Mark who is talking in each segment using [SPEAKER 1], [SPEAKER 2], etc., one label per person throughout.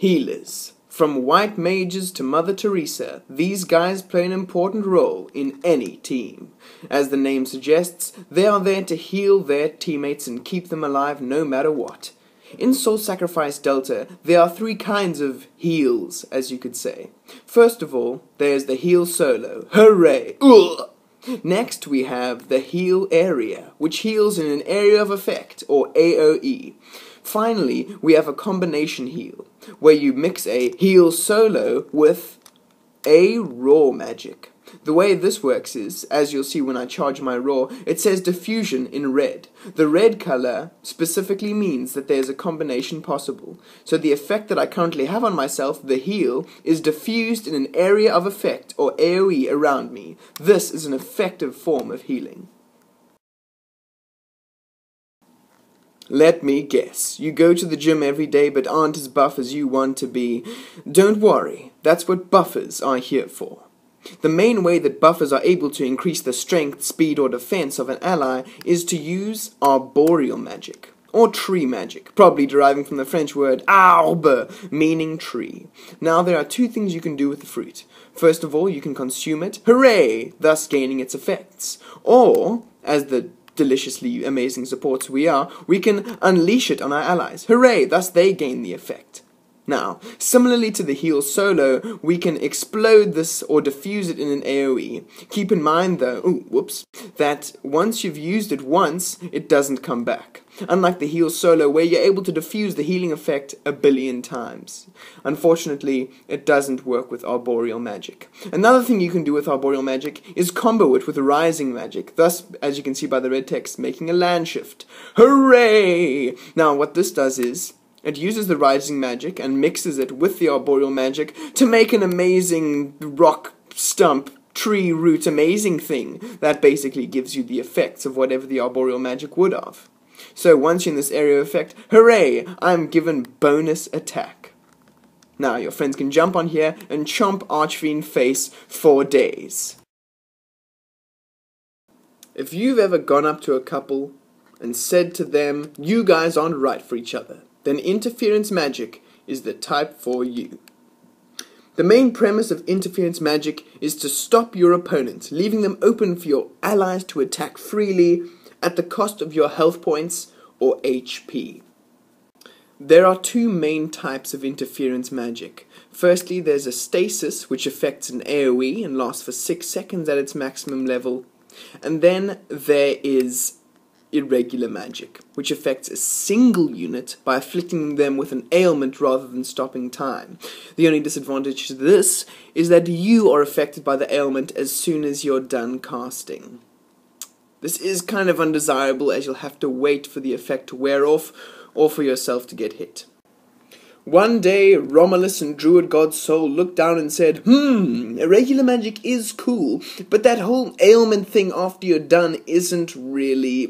[SPEAKER 1] Healers. From white mages to Mother Teresa, these guys play an important role in any team. As the name suggests, they are there to heal their teammates and keep them alive no matter what. In Soul Sacrifice Delta, there are 3 kinds of heals, as you could say. First of all, there's the heal solo. Hooray! Ugh! Next, we have the heal area, which heals in an area of effect, or AoE. Finally, we have a combination heal, where you mix a heal solo with a raw magic. The way this works is, as you'll see when I charge my raw, it says diffusion in red. The red color specifically means that there's a combination possible. So the effect that I currently have on myself, the heal, is diffused in an area of effect, or AoE, around me. This is an effective form of healing. Let me guess, you go to the gym every day but aren't as buff as you want to be. Don't worry, that's what buffers are here for. The main way that buffers are able to increase the strength, speed, or defense of an ally is to use arboreal magic, or tree magic, probably deriving from the French word arbre, meaning tree. Now there are 2 things you can do with the fruit. First of all, you can consume it, hooray, thus gaining its effects. Or, as the deliciously amazing supports we are, we can unleash it on our allies. Hooray! Thus they gain the effect. Now, similarly to the heal solo, we can explode this or diffuse it in an AoE. Keep in mind though, that once you've used it once, it doesn't come back. Unlike the heal solo, where you're able to diffuse the healing effect 1 billion times. Unfortunately, it doesn't work with arboreal magic. Another thing you can do with arboreal magic is combo it with rising magic, thus, as you can see by the red text, making a land shift. Hooray! Now, what this does is, it uses the rising magic and mixes it with the arboreal magic to make an amazing rock stump tree root amazing thing that basically gives you the effects of whatever the arboreal magic would have. So once you're in this area of effect, hooray, I'm given bonus attack. Now your friends can jump on here and chomp Archfiend face for days. If you've ever gone up to a couple and said to them, you guys aren't right for each other, then interference magic is the type for you. The main premise of interference magic is to stop your opponent, leaving them open for your allies to attack freely at the cost of your health points or HP. There are 2 main types of interference magic. Firstly, there's a Stasis, which affects an AoE and lasts for 6 seconds at its maximum level. And then there is Irregular magic, which affects a single unit by afflicting them with an ailment rather than stopping time. The only disadvantage to this is that you are affected by the ailment as soon as you're done casting. This is kind of undesirable, as you'll have to wait for the effect to wear off or for yourself to get hit. One day, Romulus and Druid God Soul looked down and said, irregular magic is cool, but that whole ailment thing after you're done isn't really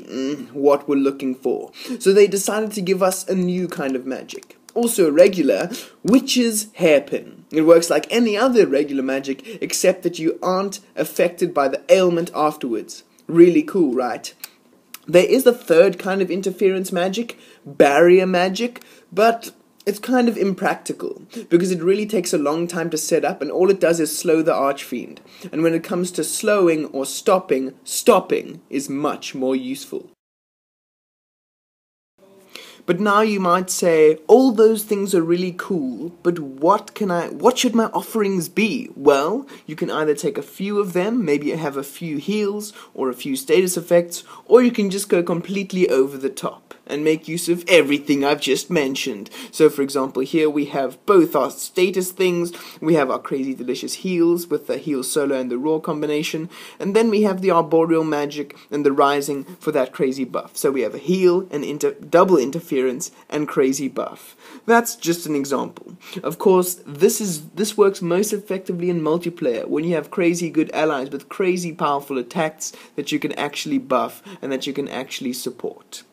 [SPEAKER 1] what we're looking for. So they decided to give us a new kind of magic. Also irregular, Witch's Hairpin. It works like any other regular magic, except that you aren't affected by the ailment afterwards. Really cool, right? There is a 3rd kind of interference magic, barrier magic, but it's kind of impractical, because it really takes a long time to set up, and all it does is slow the Archfiend. And when it comes to slowing or stopping, stopping is much more useful. But now you might say, all those things are really cool, but what should my offerings be? Well, you can either take a few of them, maybe have a few heals, or a few status effects, or you can just go completely over the top and make use of everything I've just mentioned. So for example, here we have both our status things, we have our crazy delicious heals with the heal solo and the raw combination, and then we have the arboreal magic and the rising for that crazy buff. So we have a heal, an double interference, and crazy buff. That's just an example. Of course, this works most effectively in multiplayer, when you have crazy good allies with crazy powerful attacks that you can actually buff and that you can actually support.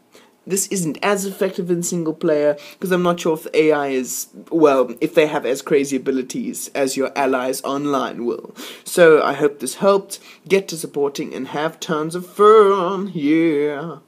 [SPEAKER 1] This isn't as effective in single player, because I'm not sure if the AI is, well, if they have as crazy abilities as your allies online will. So I hope this helped. Get to supporting and have tons of fun, yeah.